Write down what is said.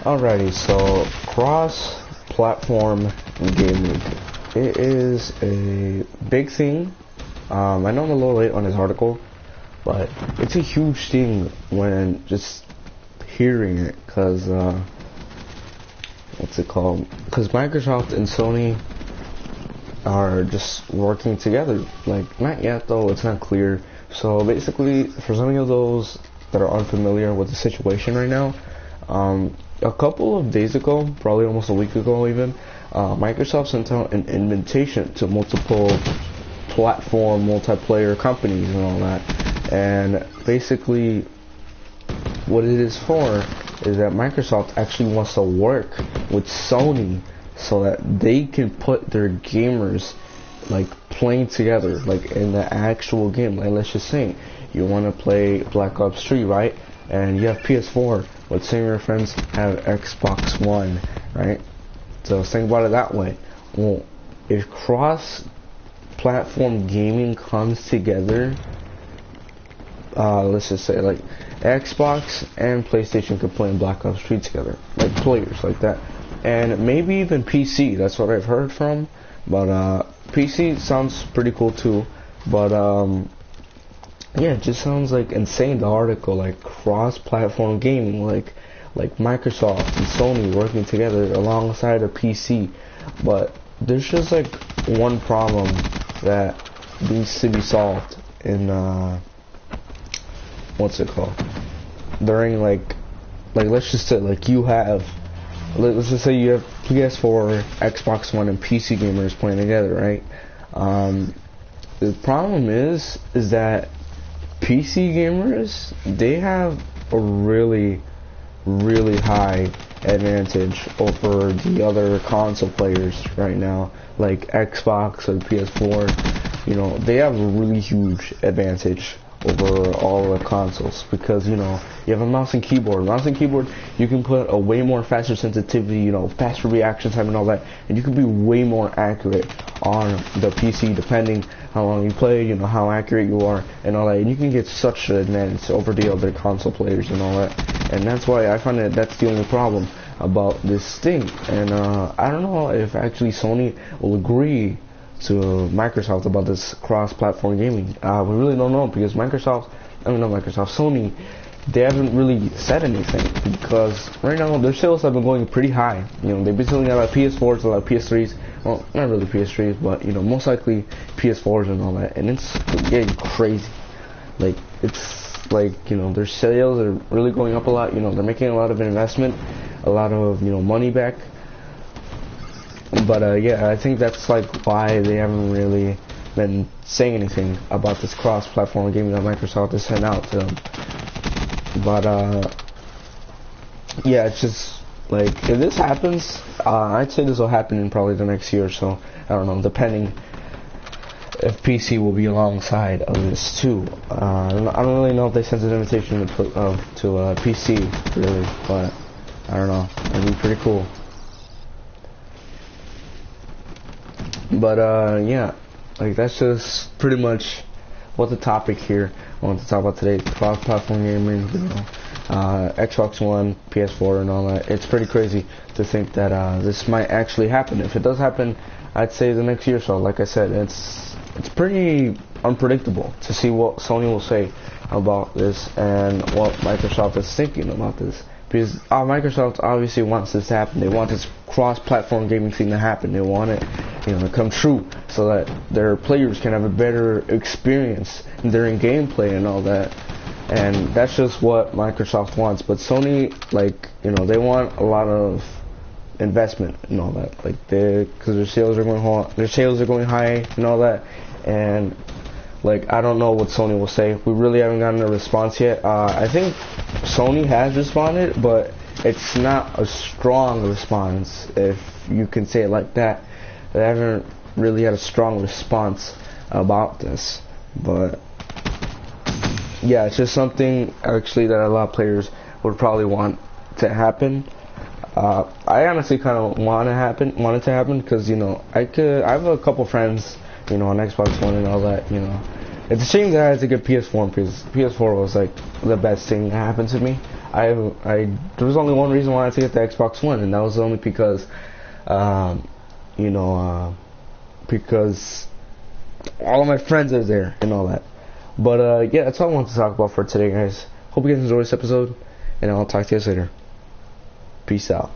Alrighty, so cross-platform gaming. It is a big thing. I know I'm a little late on this article, but it's a huge thing when just hearing it, cause what's it called? Because Microsoft and Sony are just working together. Like, not yet though, it's not clear. So basically, for some of those that are unfamiliar with the situation right now, a couple of days ago, probably almost a week ago even, Microsoft sent out an invitation to multiple platform multiplayer companies and all that. And basically what it is for is that Microsoft actually wants to work with Sony so that they can put their gamers like playing together, like in the actual game. Like, let's just say you want to play Black Ops 3, right? And you have PS4, but some of your friends have Xbox One, right? So think about it that way. Well, if cross-platform gaming comes together, let's just say like Xbox and PlayStation could play in Black Ops 3 together, like players like that, and maybe even PC. That's what I've heard from. But PC sounds pretty cool too. But yeah, it just sounds like insane. The article, like cross-platform gaming, like Microsoft and Sony working together alongside a PC. But there's just like one problem that needs to be solved in what's it called? During like let's just say like let's just say you have PS4, Xbox One, and PC gamers playing together, right? The problem is that PC gamers, they have a really high advantage over the other console players right now, like Xbox or PS4. You know, they have a really huge advantage over all the consoles because, you know, you have a mouse and keyboard. You can put a way more faster sensitivity, you know, faster reaction time and all that, and you can be way more accurate on the PC depending how long you play, you know, how accurate you are and all that, and you can get such an advantage over the other console players and all that. And that's why I find that that's the only problem about this thing. And I don't know if actually Sony will agree to Microsoft about this cross-platform gaming. We really don't know because Sony, they haven't really said anything because right now their sales have been going pretty high. You know, they've been selling a lot of PS4s, a lot of PS3s. Well, not really PS3s, but you know, most likely PS4s and all that. And it's getting crazy. Like, it's like, you know, their sales are really going up a lot. You know, they're making a lot of investment, a lot of, you know, money back. But yeah, I think that's like why they haven't really been saying anything about this cross-platform gaming that Microsoft has sent out to them. But yeah, it's just like, if this happens, I'd say this will happen in probably the next year or so. I don't know, depending if PC will be alongside of this too. I don't really know if they sent an invitation to PC really, but I don't know. It'd be pretty cool. But yeah, like that's just pretty much what the topic here I want to talk about today. Cross-platform gaming, you know, Xbox One, PS4, and all that. It's pretty crazy to think that this might actually happen. If it does happen, I'd say the next year or so. Like I said, it's pretty unpredictable to see what Sony will say about this and what Microsoft is thinking about this. Because Microsoft obviously wants this to happen. They want this cross-platform gaming thing to happen. They want it, you know, to come true so that their players can have a better experience during gameplay and all that. And that's just what Microsoft wants. But Sony, like, you know, they want a lot of investment and all that. Like, because their sales are going high and all that. And like, I don't know what Sony will say. We really haven't gotten a response yet. I think Sony has responded, but it's not a strong response, if you can say it like that. They haven't really had a strong response about this. But yeah, it's just something actually that a lot of players would probably want to happen. I honestly kind of want it to happen because, you know, I have a couple friends, you know, on Xbox One and all that, you know. It's a shame that I had to get PS4 because PS4 was like the best thing that happened to me. there was only one reason why I had to get the Xbox One, and that was only because, because all of my friends are there and all that. But yeah, that's all I wanted to talk about for today, guys. Hope you guys enjoyed this episode, and I'll talk to you guys later. Peace out.